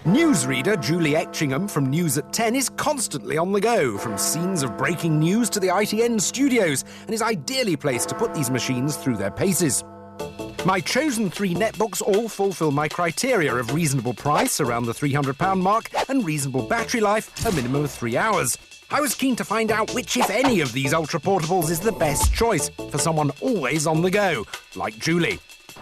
Newsreader Julie Etchingham from News at 10 is constantly on the go, from scenes of breaking news to the ITN studios, and is ideally placed to put these machines through their paces. My chosen 3 netbooks all fulfil my criteria of reasonable price, around the £300 mark, and reasonable battery life, a minimum of 3 hours. I was keen to find out which, if any, of these ultra-portables is the best choice for someone always on the go, like Julie.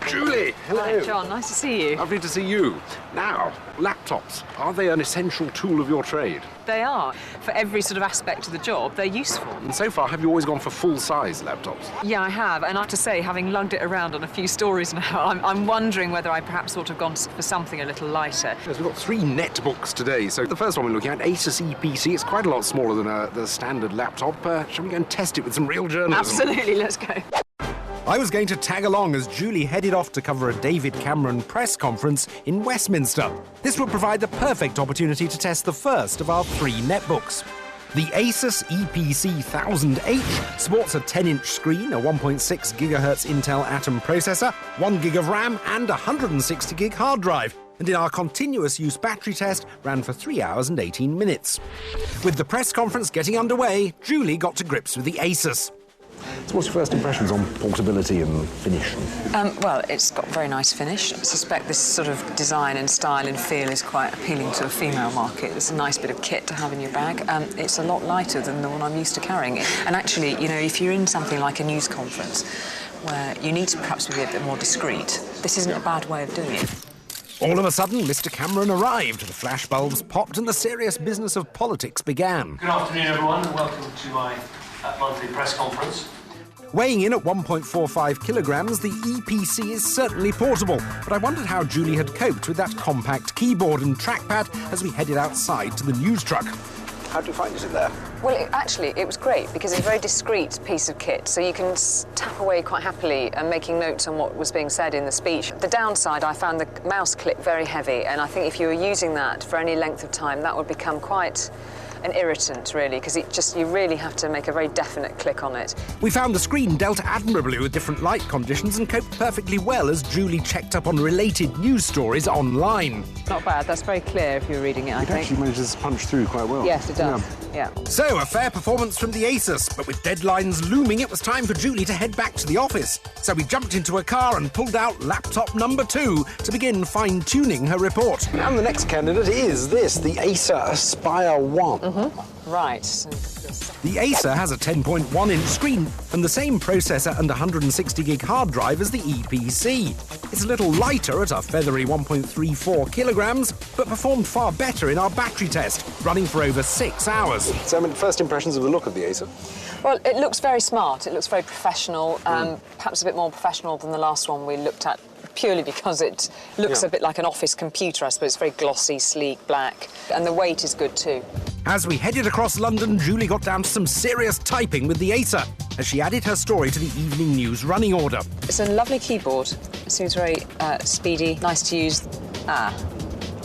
Julie, hello. Hi, John. Nice to see you. Lovely to see you. Now, laptops, are they an essential tool of your trade? They are. For every sort of aspect of the job, they're useful. And so far, have you always gone for full-size laptops? Yeah, I have. And I have to say, having lugged it around on a few stories now, I'm wondering whether I perhaps ought to have gone for something a little lighter. Yes, we've got 3 netbooks today. So the first one we're looking at, Asus EPC. It's quite a lot smaller than the standard laptop. Shall we go and test it with some real journalism? Absolutely, let's go. I was going to tag along as Julie headed off to cover a David Cameron press conference in Westminster. This would provide the perfect opportunity to test the first of our 3 netbooks. The Asus EPC 1000H sports a 10-inch screen, a 1.6 GHz Intel Atom processor, 1 gig of RAM and a 160 gig hard drive. And in our continuous use battery test, ran for 3 hours and 18 minutes. With the press conference getting underway, Julie got to grips with the Asus. So what's your first impressions on portability and finish? Well, it's got very nice finish. I suspect this sort of design and style and feel is quite appealing to a female market. It's a nice bit of kit to have in your bag. It's a lot lighter than the one I'm used to carrying. And actually, you know, if you're in something like a news conference where you need to perhaps be a bit more discreet, this isn't a bad way of doing it. All of a sudden, Mr. Cameron arrived. The flashbulbs popped and the serious business of politics began. Good afternoon, everyone, and welcome to my monthly press conference. Weighing in at 1.45 kilograms, the EPC is certainly portable, but I wondered how Julie had coped with that compact keyboard and trackpad as we headed outside to the news truck. How did you find it in there? Well, it was great because it's a very discreet piece of kit, so you can tap away quite happily and making notes on what was being said in the speech. The downside, I found the mouse click very heavy, and I think if you were using that for any length of time, that would become quite an irritant, really, because you really have to make a very definite click on it. We found the screen dealt admirably with different light conditions and coped perfectly well as Julie checked up on related news stories online. Not bad. That's very clear if you're reading it, I think. It actually manages to punch through quite well. Yes, it does. Yeah. So, a fair performance from the Asus, but with deadlines looming, it was time for Julie to head back to the office. So we jumped into a car and pulled out laptop number 2 to begin fine-tuning her report. And the next candidate is this, the Acer Aspire 1. Right. The Acer has a 10.1-inch screen and the same processor and 160 gig hard drive as the EPC. It's a little lighter at a feathery 1.34 kilograms, but performed far better in our battery test, running for over 6 hours. So, first impressions of the look of the Acer? Well, it looks very smart. It looks very professional, perhaps a bit more professional than the last one we looked at, purely because it looks a bit like an office computer, I suppose. It's very glossy, sleek, black, and the weight is good too. As we headed across London, Julie got down to some serious typing with the Acer as she added her story to the evening news running order. It's a lovely keyboard. It seems very speedy, nice to use.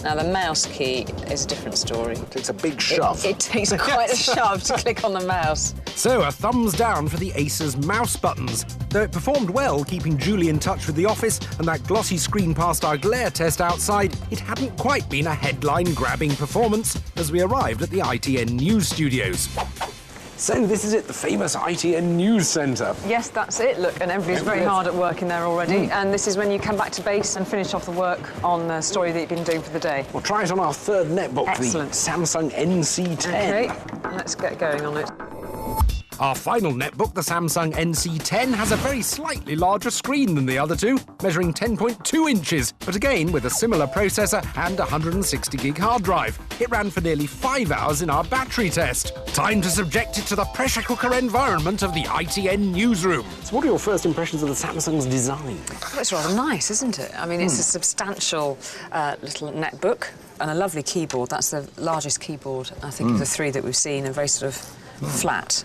Now, the mouse key is a different story. It takes a big shove. It takes quite a shove to click on the mouse. So, a thumbs down for the Acer's mouse buttons. Though it performed well, keeping Julie in touch with the office and that glossy screen passed our glare test outside, it hadn't quite been a headline-grabbing performance as we arrived at the ITN News Studios. So this is it, the famous ITN News Centre. Yes, that's it. Look, and everybody's very hard at work in there already. And this is when you come back to base and finish off the work on the story that you've been doing for the day. We'll try it on our third netbook, Excellent. the Samsung NC10. OK, let's get going on it. Our final netbook, the Samsung NC10, has a very slightly larger screen than the other two, measuring 10.2 inches, but again with a similar processor and 160 gig hard drive. It ran for nearly 5 hours in our battery test. Time to subject it to the pressure cooker environment of the ITN newsroom. So what are your first impressions of the Samsung's design? Well, it's rather nice, isn't it? I mean, it's a substantial little netbook and a lovely keyboard. That's the largest keyboard, I think, of the 3 that we've seen, and very sort of flat.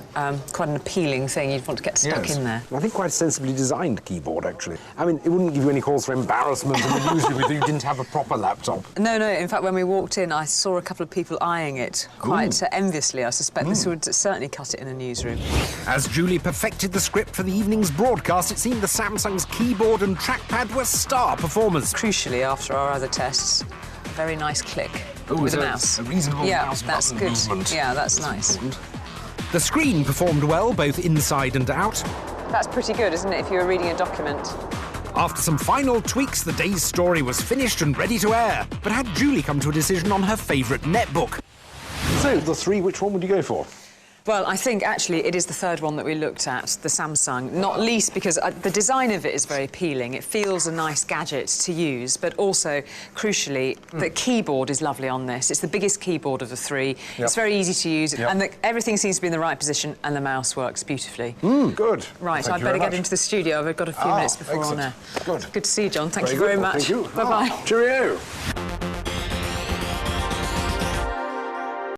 Quite an appealing thing. You'd want to get stuck in there. I think quite a sensibly designed keyboard, actually. I mean, it wouldn't give you any cause for embarrassment in the newsroom if you didn't have a proper laptop. No. In fact, when we walked in, I saw a couple of people eyeing it quite enviously. I suspect this would certainly cut it in a newsroom. As Julie perfected the script for the evening's broadcast, it seemed the Samsung's keyboard and trackpad were star performers. Crucially, after our other tests, very nice click Ooh, with the so mouse. a reasonable mouse that's button good. movement. Yeah, that's nice. The screen performed well, both inside and out. That's pretty good, isn't it, if you were reading a document? After some final tweaks, the day's story was finished and ready to air. But had Julie come to a decision on her favourite netbook? So, the three, which one would you go for? Well, I think, actually, it is the third one that we looked at, the Samsung, not least because the design of it is very appealing. It feels a nice gadget to use, but also, crucially, the keyboard is lovely on this. It's the biggest keyboard of the three. Yep. It's very easy to use, and everything seems to be in the right position, and the mouse works beautifully. Good. Right, I'd better get into the studio. I've got a few minutes before on air. Good. Good to see you, John. Thank you very much. Thank you. Bye-bye. Cheerio.